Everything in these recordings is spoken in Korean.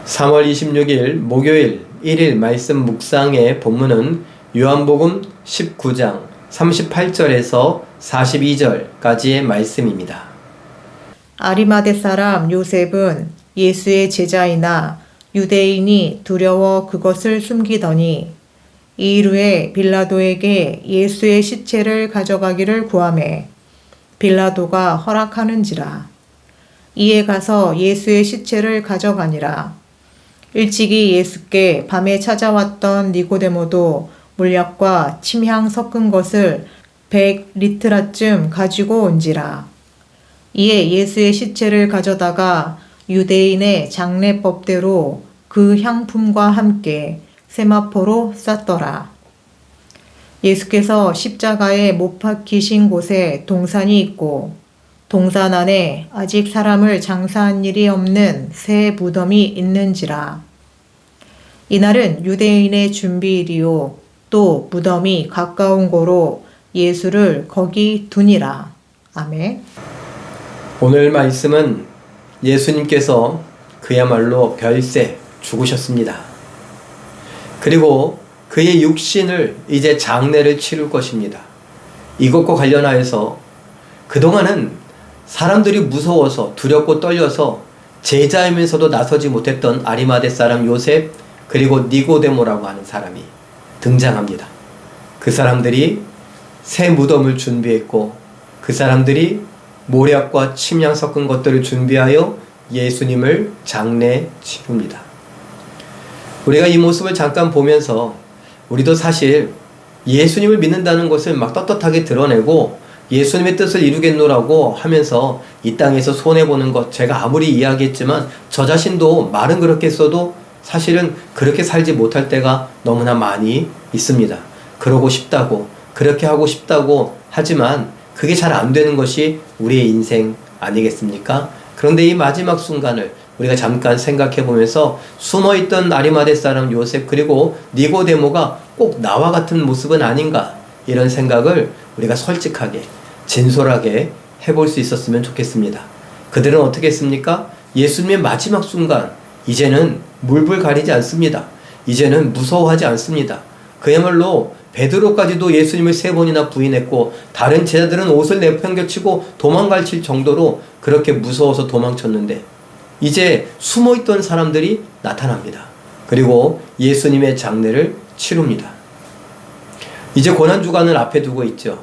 3월 26일 목요일 1일 말씀 묵상의 본문은 요한복음 19장 38절에서 42절까지의 말씀입니다. 아리마대 사람 요셉은 예수의 제자이나 유대인이 두려워 그것을 숨기더니 이일 후에 빌라도에게 예수의 시체를 가져가기를 구하매 빌라도가 허락하는지라. 이에 가서 예수의 시체를 가져가니라. 일찍이 예수께 밤에 찾아왔던 니고데모도 물약과 침향 섞은 것을 100리트라쯤 가지고 온지라. 이에 예수의 시체를 가져다가 유대인의 장례법대로 그 향품과 함께 세마포로 쌌더라. 예수께서 십자가에 못 박히신 곳에 동산이 있고 동산 안에 아직 사람을 장사한 일이 없는 새 무덤이 있는지라. 이날은 유대인의 준비일이요 또 무덤이 가까운 고로 예수를 거기 두니라. 아멘. 오늘 말씀은 예수님께서 그야말로 별세 죽으셨습니다. 그리고 그의 육신을 이제 장례를 치를 것입니다. 이것과 관련하여서 그동안은 사람들이 무서워서 두렵고 떨려서 제자이면서도 나서지 못했던 아리마대 사람 요셉 그리고 니고데모라고 하는 사람이 등장합니다. 그 사람들이 새 무덤을 준비했고 그 사람들이 모략과 침향 섞은 것들을 준비하여 예수님을 장례 치릅니다. 우리가 이 모습을 잠깐 보면서 우리도 사실 예수님을 믿는다는 것을 막 떳떳하게 드러내고 예수님의 뜻을 이루겠노라고 하면서 이 땅에서 손해보는 것, 제가 아무리 이야기했지만 저 자신도 말은 그렇게 써도 사실은 그렇게 살지 못할 때가 너무나 많이 있습니다. 그러고 싶다고, 그렇게 하고 싶다고 하지만 그게 잘 안 되는 것이 우리의 인생 아니겠습니까? 그런데 이 마지막 순간을 우리가 잠깐 생각해 보면서 숨어있던 아리마대 사람 요셉 그리고 니고데모가 꼭 나와 같은 모습은 아닌가, 이런 생각을 우리가 솔직하게 진솔하게 해볼 수 있었으면 좋겠습니다. 그들은 어떻게 했습니까? 예수님의 마지막 순간 이제는 물불 가리지 않습니다. 이제는 무서워하지 않습니다. 그야말로 베드로까지도 예수님을 3번이나 부인했고 다른 제자들은 옷을 내팽개치고 도망갈 정도로 그렇게 무서워서 도망쳤는데 이제 숨어있던 사람들이 나타납니다. 그리고 예수님의 장례를 치릅니다. 이제 고난주간을 앞에 두고 있죠.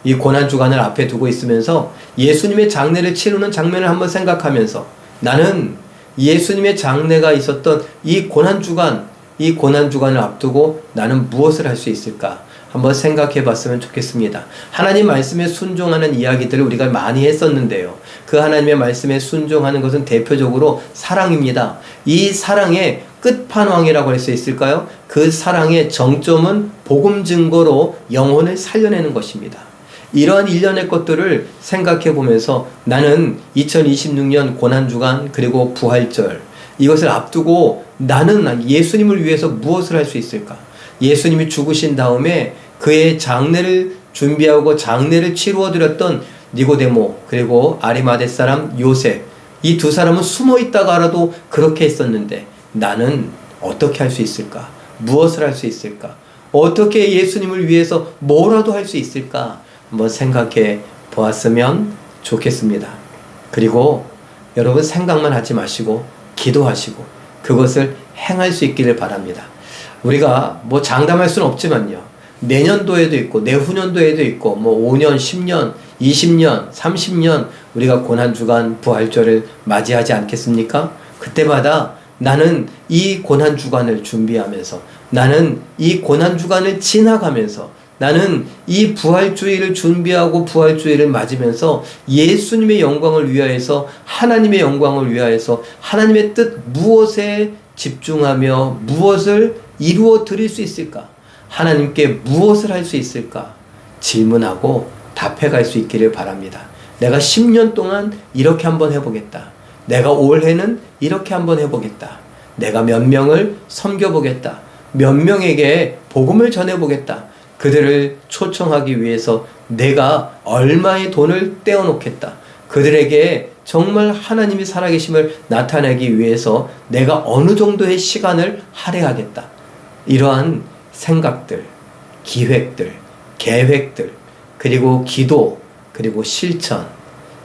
이 고난주간을 앞에 두고 있으면서 예수님의 장례를 치르는 장면을 한번 생각하면서 나는 예수님의 장례가 있었던 이 고난주간을 앞두고 나는 무엇을 할 수 있을까? 한번 생각해 봤으면 좋겠습니다. 하나님 말씀에 순종하는 이야기들을 우리가 많이 했었는데요. 그 하나님의 말씀에 순종하는 것은 대표적으로 사랑입니다. 이 사랑의 끝판왕이라고 할 수 있을까요? 그 사랑의 정점은 복음 증거로 영혼을 살려내는 것입니다. 이러한 일련의 것들을 생각해 보면서 나는 2026년 고난주간 그리고 부활절 이것을 앞두고 나는 예수님을 위해서 무엇을 할 수 있을까? 예수님이 죽으신 다음에 그의 장례를 준비하고 장례를 치루어 드렸던 니고데모 그리고 아리마대 사람 요셉, 이 두 사람은 숨어 있다가라도 그렇게 했었는데 나는 어떻게 할 수 있을까? 무엇을 할 수 있을까? 어떻게 예수님을 위해서 뭐라도 할 수 있을까? 한번 생각해 보았으면 좋겠습니다. 그리고 여러분 생각만 하지 마시고 기도하시고 그것을 행할 수 있기를 바랍니다. 우리가 뭐 장담할 수는 없지만요. 내년도에도 있고 내후년도에도 있고 뭐 5년, 10년, 20년, 30년 우리가 고난주간 부활절을 맞이하지 않겠습니까? 그때마다 나는 이 고난주간을 준비하면서 나는 이 고난주간을 지나가면서 나는 이 부활주의를 준비하고 부활주의를 맞으면서 예수님의 영광을 위하여서 하나님의 영광을 위하여서 하나님의 뜻 무엇에 집중하며 무엇을 이루어 드릴 수 있을까? 하나님께 무엇을 할 수 있을까? 질문하고 답해갈 수 있기를 바랍니다. 내가 10년 동안 이렇게 한번 해보겠다. 내가 올해는 이렇게 한번 해보겠다. 내가 몇 명을 섬겨보겠다. 몇 명에게 복음을 전해보겠다. 그들을 초청하기 위해서 내가 얼마의 돈을 떼어놓겠다. 그들에게 정말 하나님이 살아계심을 나타내기 위해서 내가 어느 정도의 시간을 할애하겠다. 이러한 생각들, 기획들, 계획들, 그리고 기도, 그리고 실천,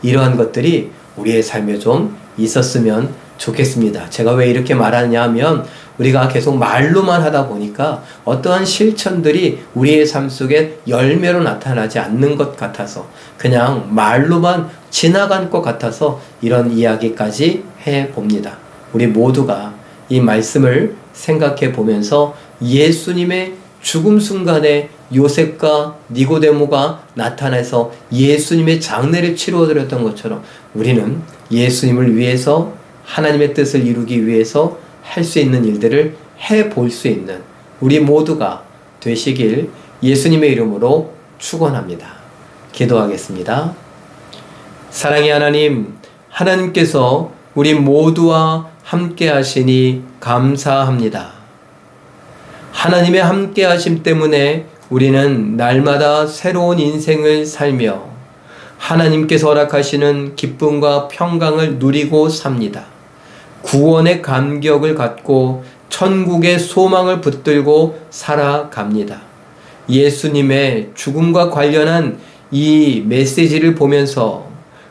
이러한 것들이 우리의 삶에 좀 있었으면 좋겠습니다. 제가 왜 이렇게 말하냐 하면 우리가 계속 말로만 하다 보니까 어떠한 실천들이 우리의 삶 속에 열매로 나타나지 않는 것 같아서, 그냥 말로만 지나간 것 같아서 이런 이야기까지 해봅니다. 우리 모두가 이 말씀을 생각해 보면서 예수님의 죽음 순간에 요셉과 니고데모가 나타나서 예수님의 장례를 치루어드렸던 것처럼 우리는 예수님을 위해서, 하나님의 뜻을 이루기 위해서 할 수 있는 일들을 해볼 수 있는 우리 모두가 되시길 예수님의 이름으로 축원합니다. 기도하겠습니다. 사랑의 하나님, 하나님께서 우리 모두와 함께 하시니 감사합니다. 하나님의 함께 하심 때문에 우리는 날마다 새로운 인생을 살며 하나님께서 허락하시는 기쁨과 평강을 누리고 삽니다. 구원의 감격을 갖고 천국의 소망을 붙들고 살아갑니다. 예수님의 죽음과 관련한 이 메시지를 보면서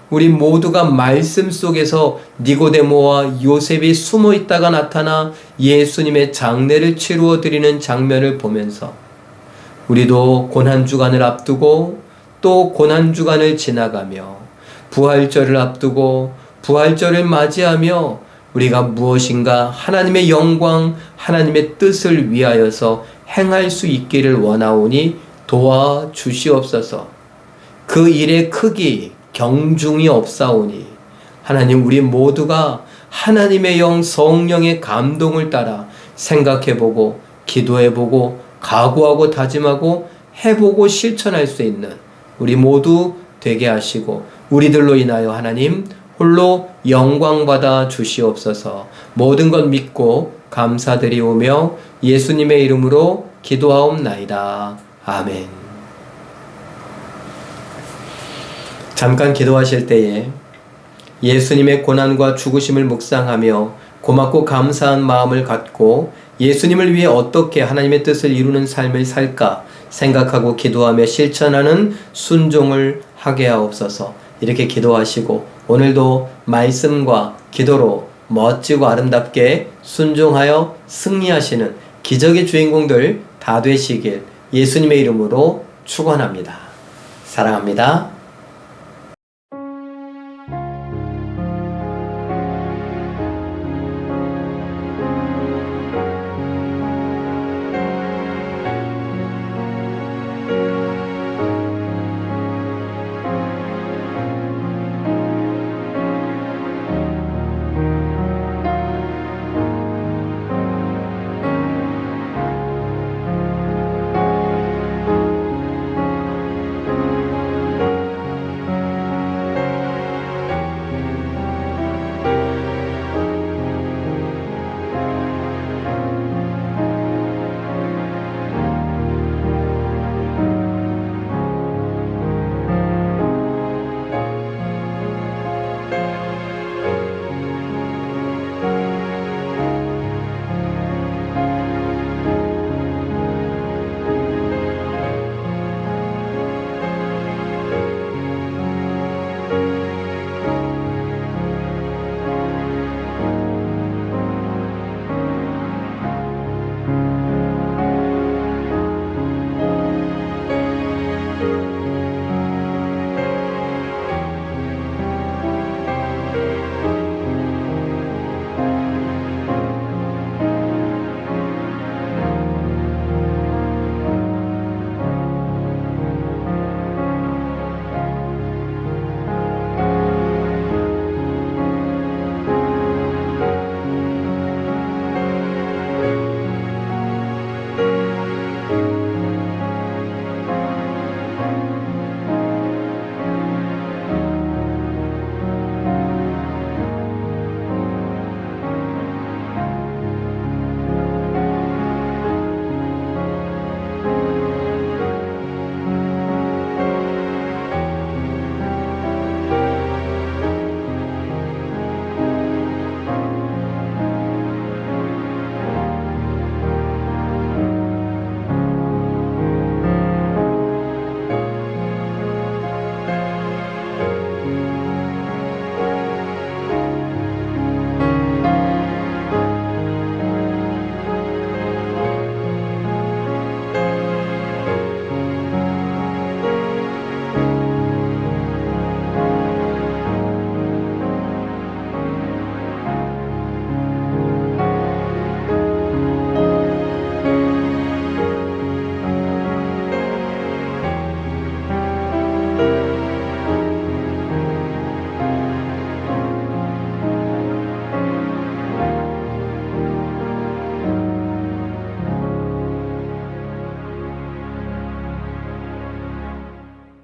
우리 모두가 말씀 속에서 니고데모와 요셉이 숨어 있다가 나타나 예수님의 장례를 치루어 드리는 장면을 보면서 우리도 고난주간을 앞두고 또 고난주간을 지나가며 부활절을 앞두고 부활절을 맞이하며 우리가 무엇인가 하나님의 영광, 하나님의 뜻을 위하여서 행할 수 있기를 원하오니 도와주시옵소서. 그 일의 크기, 경중이 없사오니 하나님, 우리 모두가 하나님의 영, 성령의 감동을 따라 생각해보고 기도해보고 각오하고 다짐하고 해보고 실천할 수 있는 우리 모두 되게 하시고 우리들로 인하여 하나님 홀로 영광받아 주시옵소서. 모든 것 믿고 감사드리오며 예수님의 이름으로 기도하옵나이다. 아멘. 잠깐 기도하실 때에 예수님의 고난과 죽으심을 묵상하며 고맙고 감사한 마음을 갖고 예수님을 위해 어떻게 하나님의 뜻을 이루는 삶을 살까 생각하고 기도하며 실천하는 순종을 하게 하옵소서. 이렇게 기도하시고 오늘도 말씀과 기도로 멋지고 아름답게 순종하여 승리하시는 기적의 주인공들 다 되시길 예수님의 이름으로 축원합니다. 사랑합니다.